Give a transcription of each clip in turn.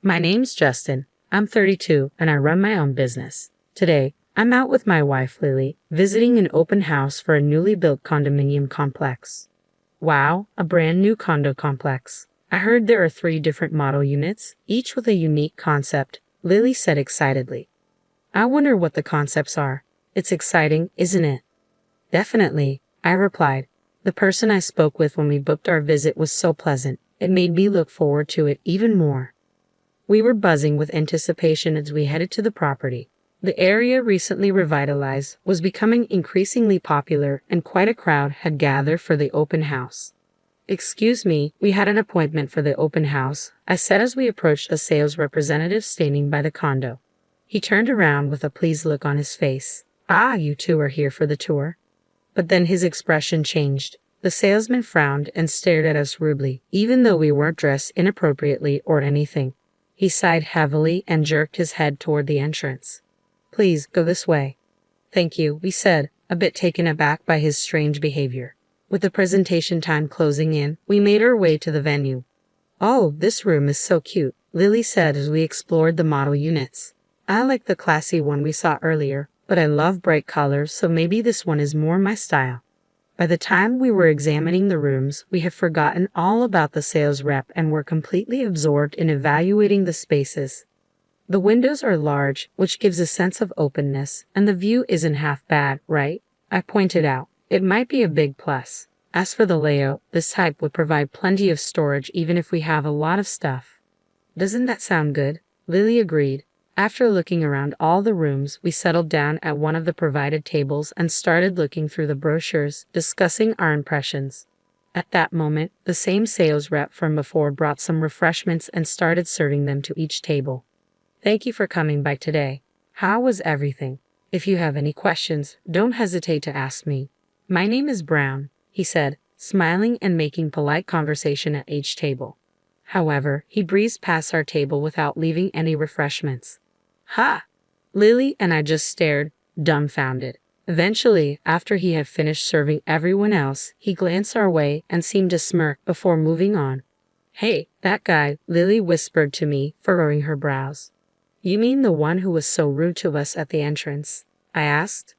My name's Justin. I'm 32 and I run my own business. Today, I'm out with my wife Lily, visiting an open house for a newly built condominium complex. Wow, a brand new condo complex. I heard there are 3 different model units, each with a unique concept, Lily said excitedly. I wonder what the concepts are. It's exciting, isn't it? Definitely, I replied. The person I spoke with when we booked our visit was so pleasant, it made me look forward to it even more. We were buzzing with anticipation as we headed to the property. The area, recently revitalized, was becoming increasingly popular and quite a crowd had gathered for the open house. Excuse me, we had an appointment for the open house, I said as we approached a sales representative standing by the condo. He turned around with a pleased look on his face. Ah, you two are here for the tour? But then his expression changed. The salesman frowned and stared at us rudely, even though we weren't dressed inappropriately or anything. He sighed heavily and jerked his head toward the entrance. Please, go this way. Thank you, we said, a bit taken aback by his strange behavior. With the presentation time closing in, we made our way to the venue. Oh, this room is so cute, Lily said as we explored the model units. I like the classy one we saw earlier, but I love bright colors, so maybe this one is more my style. By the time we were examining the rooms, we had forgotten all about the sales rep and were completely absorbed in evaluating the spaces. The windows are large, which gives a sense of openness, and the view isn't half bad, right? I pointed out. It might be a big plus. As for the layout, this type would provide plenty of storage even if we have a lot of stuff. Doesn't that sound good? Lily agreed. After looking around all the rooms, we settled down at one of the provided tables and started looking through the brochures, discussing our impressions. At that moment, the same sales rep from before brought some refreshments and started serving them to each table. Thank you for coming by today. How was everything? If you have any questions, don't hesitate to ask me. My name is Brown, he said, smiling and making polite conversation at each table. However, he breezed past our table without leaving any refreshments. Ha! Lily and I just stared, dumbfounded. Eventually, after he had finished serving everyone else, he glanced our way and seemed to smirk before moving on. Hey, that guy, Lily whispered to me, furrowing her brows. You mean the one who was so rude to us at the entrance? I asked.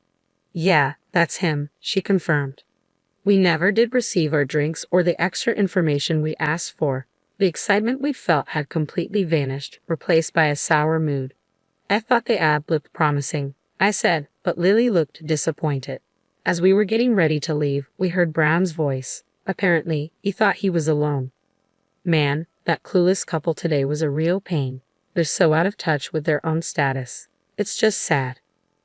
Yeah, that's him, she confirmed. We never did receive our drinks or the extra information we asked for. The excitement we felt had completely vanished, replaced by a sour mood. I thought the ad looked promising, I said, but Lily looked disappointed. As we were getting ready to leave, we heard Brown's voice. Apparently, he thought he was alone. Man, that clueless couple today was a real pain. They're so out of touch with their own status. It's just sad.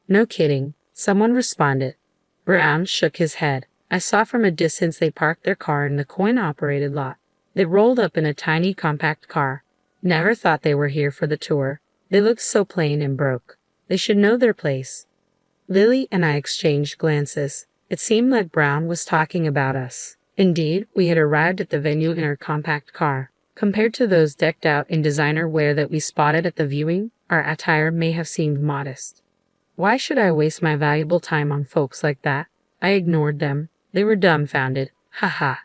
No kidding, someone responded. Brown shook his head. I saw from a distance they parked their car in the coin-operated lot. They rolled up in a tiny compact car. Never thought they were here for the tour. They looked so plain and broke. They should know their place. Lily and I exchanged glances. It seemed like Brown was talking about us. Indeed, we had arrived at the venue in our compact car. Compared to those decked out in designer wear that we spotted at the viewing, our attire may have seemed modest. Why should I waste my valuable time on folks like that? I ignored them. They were dumbfounded. Ha ha.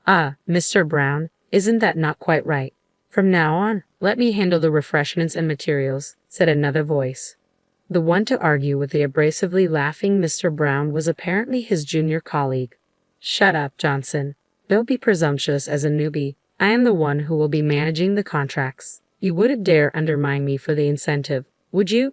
Ah, Mr. Brown, isn't that not quite right? From now on, let me handle the refreshments and materials, said another voice. The one to argue with the abrasively laughing Mr. Brown was apparently his junior colleague. Shut up, Johnson. Don't be presumptuous as a newbie. I am the one who will be managing the contracts. You wouldn't dare undermine me for the incentive, would you?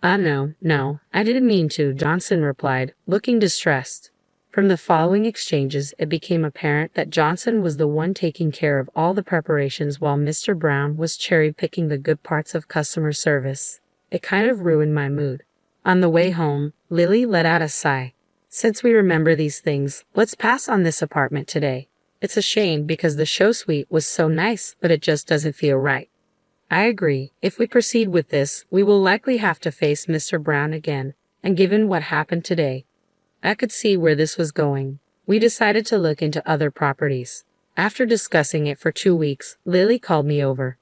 No, I didn't mean to, Johnson replied, looking distressed. From the following exchanges, it became apparent that Johnson was the one taking care of all the preparations while Mr. Brown was cherry-picking the good parts of customer service. It kind of ruined my mood. On the way home, Lily let out a sigh. Since we remember these things, let's pass on this apartment today. It's a shame because the show suite was so nice, but it just doesn't feel right. I agree. If we proceed with this, we will likely have to face Mr. Brown again, and given what happened today, I could see where this was going. We decided to look into other properties. After discussing it for 2 weeks, Lily called me over.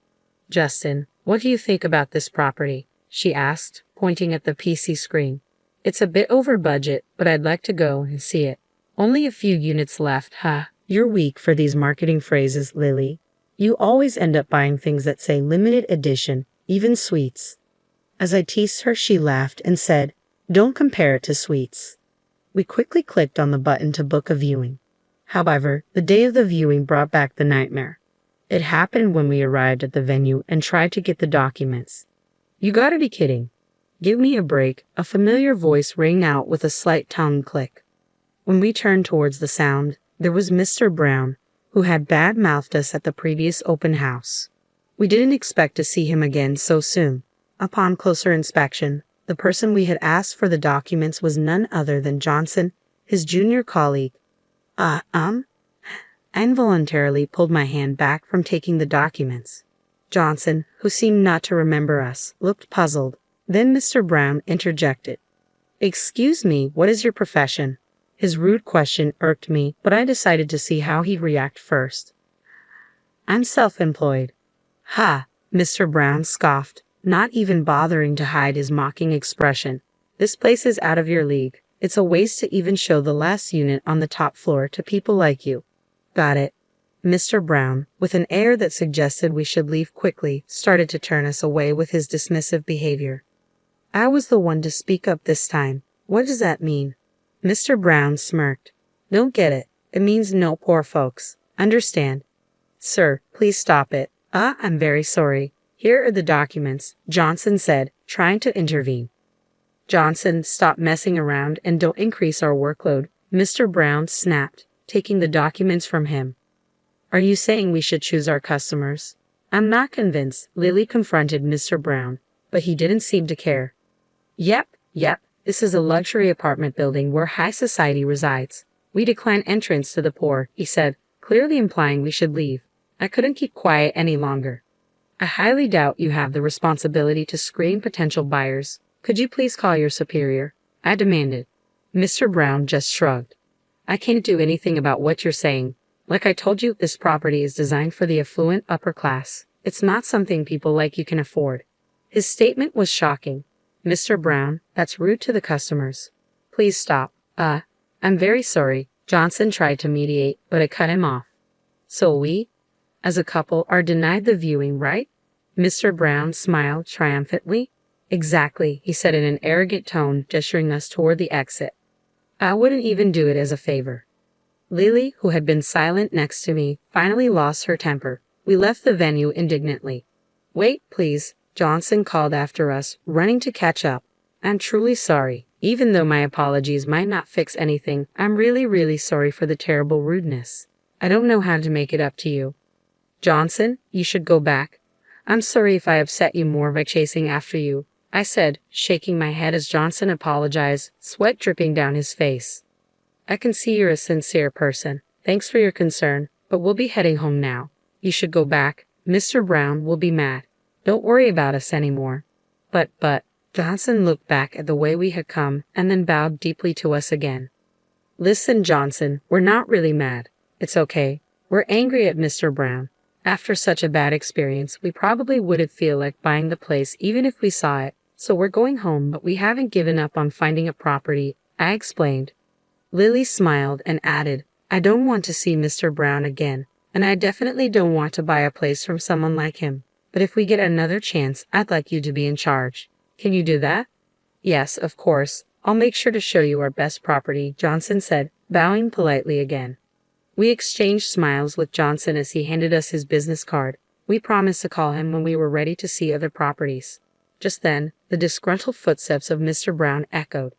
Justin, what do you think about this property? She asked, pointing at the PC screen. It's a bit over budget, but I'd like to go and see it. Only a few units left, huh? You're weak for these marketing phrases, Lily. You always end up buying things that say limited edition, even sweets. As I teased her, she laughed and said, "Don't compare it to sweets." We quickly clicked on the button to book a viewing. However, the day of the viewing brought back the nightmare. It happened when we arrived at the venue and tried to get the documents. "You gotta be kidding. Give me a break," a familiar voice rang out with a slight tongue click. When we turned towards the sound, there was Mr. Brown, who had bad-mouthed us at the previous open house. We didn't expect to see him again so soon. Upon closer inspection, the person we had asked for the documents was none other than Johnson, his junior colleague. I involuntarily pulled my hand back from taking the documents. Johnson, who seemed not to remember us, looked puzzled. Then Mr. Brown interjected. "Excuse me, what is your profession?" His rude question irked me, but I decided to see how he'd react first. "I'm self-employed." "Ha!" Mr. Brown scoffed, not even bothering to hide his mocking expression. "This place is out of your league. It's a waste to even show the last unit on the top floor to people like you." "Got it." Mr. Brown, with an air that suggested we should leave quickly, started to turn us away with his dismissive behavior. I was the one to speak up this time. "What does that mean?" Mr. Brown smirked. "Don't get it. It means no poor folks. Understand?" "Sir, please stop it." I'm very sorry. Here are the documents," Johnson said, trying to intervene. "Johnson, stop messing around and don't increase our workload," Mr. Brown snapped, taking the documents from him. "Are you saying we should choose our customers?" "I'm not convinced," Lily confronted Mr. Brown, but he didn't seem to care. Yep. This is a luxury apartment building where high society resides. We decline entrance to the poor," he said, clearly implying we should leave. I couldn't keep quiet any longer. "I highly doubt you have the responsibility to screen potential buyers. Could you please call your superior?" I demanded. Mr. Brown just shrugged. "I can't do anything about what you're saying. Like I told you, this property is designed for the affluent upper class. It's not something people like you can afford." His statement was shocking. "Mr. Brown, that's rude to the customers. Please stop." I'm very sorry." Johnson tried to mediate, but I cut him off. "So we, as a couple, are denied the viewing, right?" Mr. Brown smiled triumphantly. "Exactly," he said in an arrogant tone, gesturing us toward the exit. "I wouldn't even do it as a favor." Lily, who had been silent next to me, finally lost her temper. We left the venue indignantly. "Wait, please," Johnson called after us, running to catch up. "I'm truly sorry. Even though my apologies might not fix anything, I'm really sorry for the terrible rudeness. I don't know how to make it up to you." "Johnson, you should go back." "I'm sorry if I upset you more by chasing after you," I said, shaking my head as Johnson apologized, sweat dripping down his face. "I can see you're a sincere person. Thanks for your concern, but we'll be heading home now. You should go back. Mr. Brown will be mad. Don't worry about us anymore." But, Johnson looked back at the way we had come and then bowed deeply to us again. "Listen, Johnson, we're not really mad. It's okay. We're angry at Mr. Brown. After such a bad experience, we probably wouldn't feel like buying the place even if we saw it. So we're going home, but we haven't given up on finding a property," I explained. Lily smiled and added, "I don't want to see Mr. Brown again, and I definitely don't want to buy a place from someone like him. But if we get another chance, I'd like you to be in charge. Can you do that?" "Yes, of course. I'll make sure to show you our best property," Johnson said, bowing politely again. We exchanged smiles with Johnson as he handed us his business card. We promised to call him when we were ready to see other properties. Just then, the disgruntled footsteps of Mr. Brown echoed.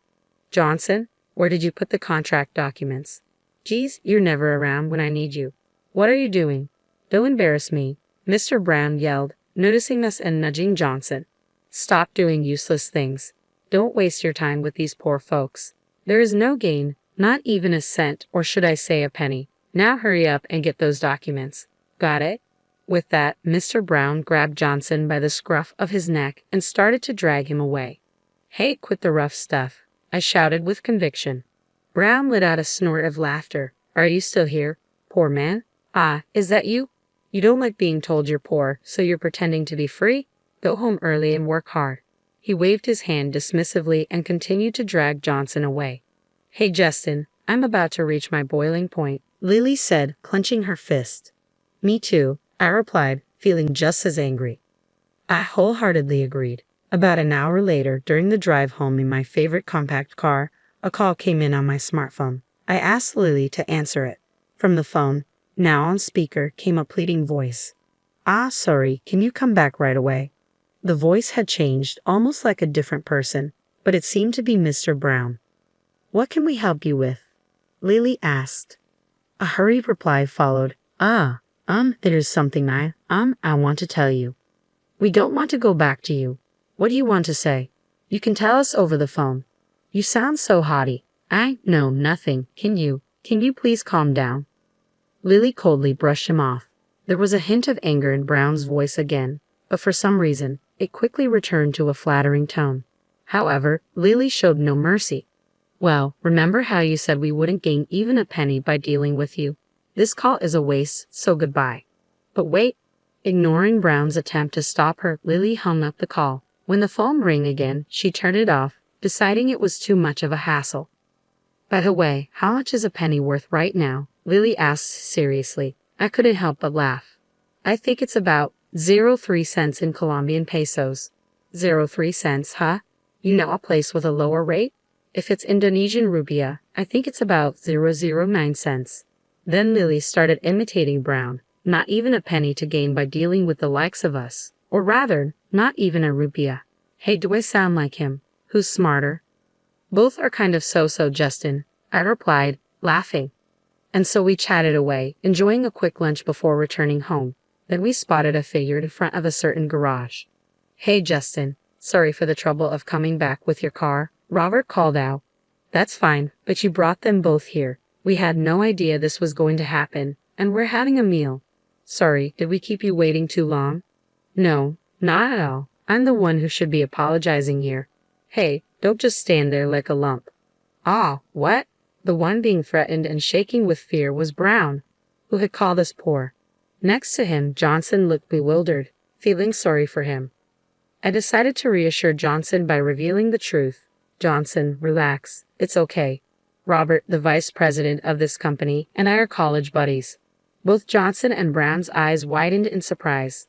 "Johnson, where did you put the contract documents?" "Geez, you're never around when I need you." "What are you doing?" "Don't embarrass me," Mr. Brown yelled, noticing us and nudging Johnson. "Stop doing useless things. Don't waste your time with these poor folks. There is no gain, not even a cent, or should I say a penny. Now hurry up and get those documents." "Got it?" With that, Mr. Brown grabbed Johnson by the scruff of his neck and started to drag him away. "Hey, quit the rough stuff," I shouted with conviction. Brown let out a snort of laughter. "Are you still here? Poor man? Is that you? You don't like being told you're poor, so you're pretending to be free? Go home early and work hard." He waved his hand dismissively and continued to drag Johnson away. "Hey, Justin, I'm about to reach my boiling point," Lily said, clenching her fist. "Me too," I replied, feeling just as angry. I wholeheartedly agreed. About an hour later, during the drive home in my favorite compact car, a call came in on my smartphone. I asked Lily to answer it. From the phone, now on speaker, came a pleading voice. Sorry, can you come back right away? The voice had changed, almost like a different person, but it seemed to be Mr. Brown. What can we help you with? Lily asked. A hurried reply followed. There's something I want to tell you. We don't want to go back to you. What do you want to say? You can tell us over the phone. You sound so haughty. No, nothing. Can you please calm down? Lily coldly brushed him off. There was a hint of anger in Brown's voice again, but for some reason, it quickly returned to a flattering tone. However, Lily showed no mercy. Well, remember how you said we wouldn't gain even a penny by dealing with you? This call is a waste, so goodbye. But wait. Ignoring Brown's attempt to stop her, Lily hung up the call. When the phone rang again, she turned it off, deciding it was too much of a hassle. By the way, how much is a penny worth right now? Lily asked seriously. I couldn't help but laugh. I think it's about 0.3 cents in Colombian pesos. 0.3 cents, huh? You know a place with a lower rate? If it's Indonesian rupiah, I think it's about 0.009 cents. Then Lily started imitating Brown. Not even a penny to gain by dealing with the likes of us. Or rather, not even a rupiah. Hey, do I sound like him? Who's smarter? Both are kind of so-so, Justin, I replied, laughing. And so we chatted away, enjoying a quick lunch before returning home. Then we spotted a figure in front of a certain garage. Hey, Justin, sorry for the trouble of coming back with your car, Robert called out. That's fine, but you brought them both here. We had no idea this was going to happen, and we're having a meal. Sorry, did we keep you waiting too long? No, not at all. I'm the one who should be apologizing here. Hey, don't just stand there like a lump. What? The one being threatened and shaking with fear was Brown, who had called us poor. Next to him, Johnson looked bewildered, feeling sorry for him. I decided to reassure Johnson by revealing the truth. Johnson, relax. It's okay. Robert, the vice president of this company, and I are college buddies. Both Johnson and Brown's eyes widened in surprise.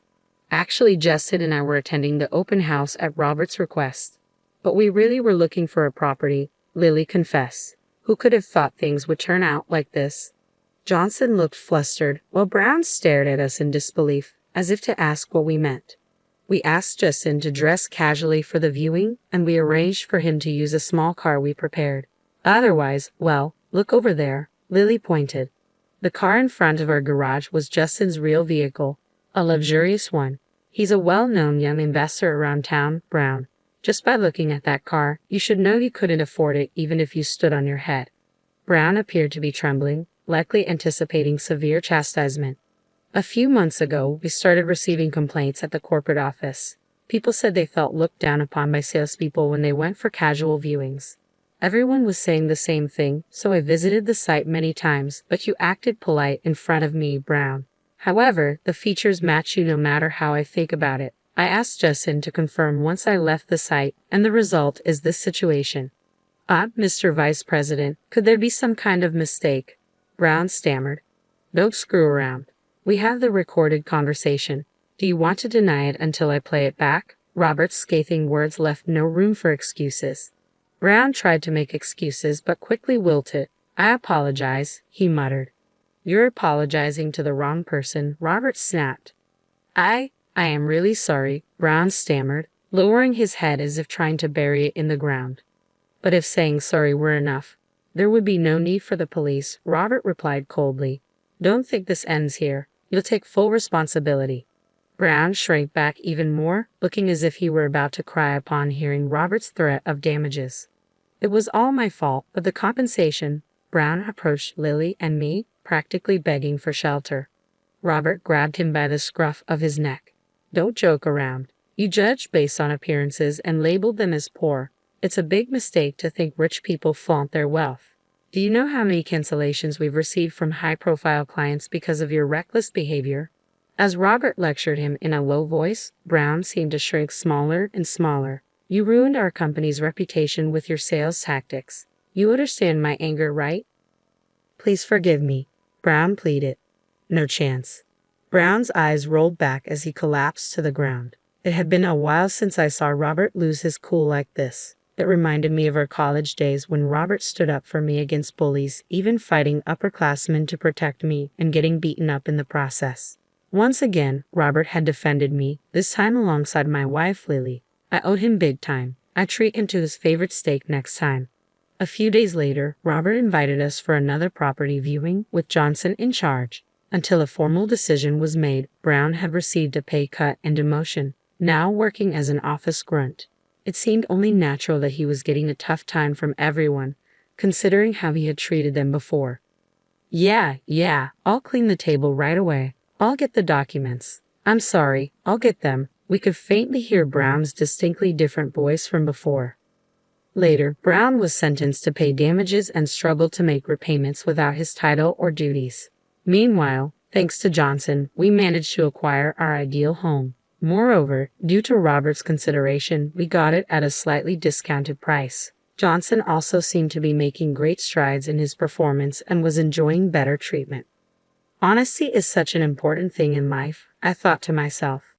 Actually, Justin and I were attending the open house at Robert's request. But we really were looking for a property, Lily confessed. Who could have thought things would turn out like this? Johnson looked flustered, while Brown stared at us in disbelief, as if to ask what we meant. We asked Justin to dress casually for the viewing, and we arranged for him to use a small car we prepared. Otherwise, well, look over there, Lily pointed. The car in front of our garage was Justin's real vehicle, a luxurious one. He's a well-known young investor around town, Brown. Just by looking at that car, you should know you couldn't afford it even if you stood on your head. Brown appeared to be trembling, likely anticipating severe chastisement. A few months ago, we started receiving complaints at the corporate office. People said they felt looked down upon by salespeople when they went for casual viewings. Everyone was saying the same thing, so I visited the site many times, but you acted polite in front of me, Brown. However, the features match you no matter how I think about it. I asked Justin to confirm once I left the site, and the result is this situation. Mr. Vice President, could there be some kind of mistake? Brown stammered. Don't screw around. We have the recorded conversation. Do you want to deny it until I play it back? Robert's scathing words left no room for excuses. Brown tried to make excuses but quickly wilted. I apologize, he muttered. You're apologizing to the wrong person, Robert snapped. I am really sorry, Brown stammered, lowering his head as if trying to bury it in the ground. But if saying sorry were enough, there would be no need for the police, Robert replied coldly. Don't think this ends here. You'll take full responsibility. Brown shrank back even more, looking as if he were about to cry upon hearing Robert's threat of damages. It was all my fault, but the compensation. Brown approached Lily and me, practically begging for shelter. Robert grabbed him by the scruff of his neck. Don't joke around. You judge based on appearances and labeled them as poor. It's a big mistake to think rich people flaunt their wealth. Do you know how many cancellations we've received from high-profile clients because of your reckless behavior? As Robert lectured him in a low voice, Brown seemed to shrink smaller and smaller. You ruined our company's reputation with your sales tactics. You understand my anger, right? Please forgive me, Brown pleaded. No chance. Brown's eyes rolled back as he collapsed to the ground. It had been a while since I saw Robert lose his cool like this. It reminded me of our college days when Robert stood up for me against bullies, even fighting upperclassmen to protect me and getting beaten up in the process. Once again, Robert had defended me, this time alongside my wife Lily. I owed him big time. I'd treat him to his favorite steak next time. A few days later, Robert invited us for another property viewing with Johnson in charge. Until a formal decision was made, Brown had received a pay cut and demotion, now working as an office grunt. It seemed only natural that he was getting a tough time from everyone, considering how he had treated them before. Yeah, I'll clean the table right away. I'll get the documents. I'm sorry, I'll get them. We could faintly hear Brown's distinctly different voice from before. Later, Brown was sentenced to pay damages and struggled to make repayments without his title or duties. Meanwhile, thanks to Johnson, we managed to acquire our ideal home. Moreover, due to Robert's consideration, we got it at a slightly discounted price. Johnson also seemed to be making great strides in his performance and was enjoying better treatment. Honesty is such an important thing in life, I thought to myself.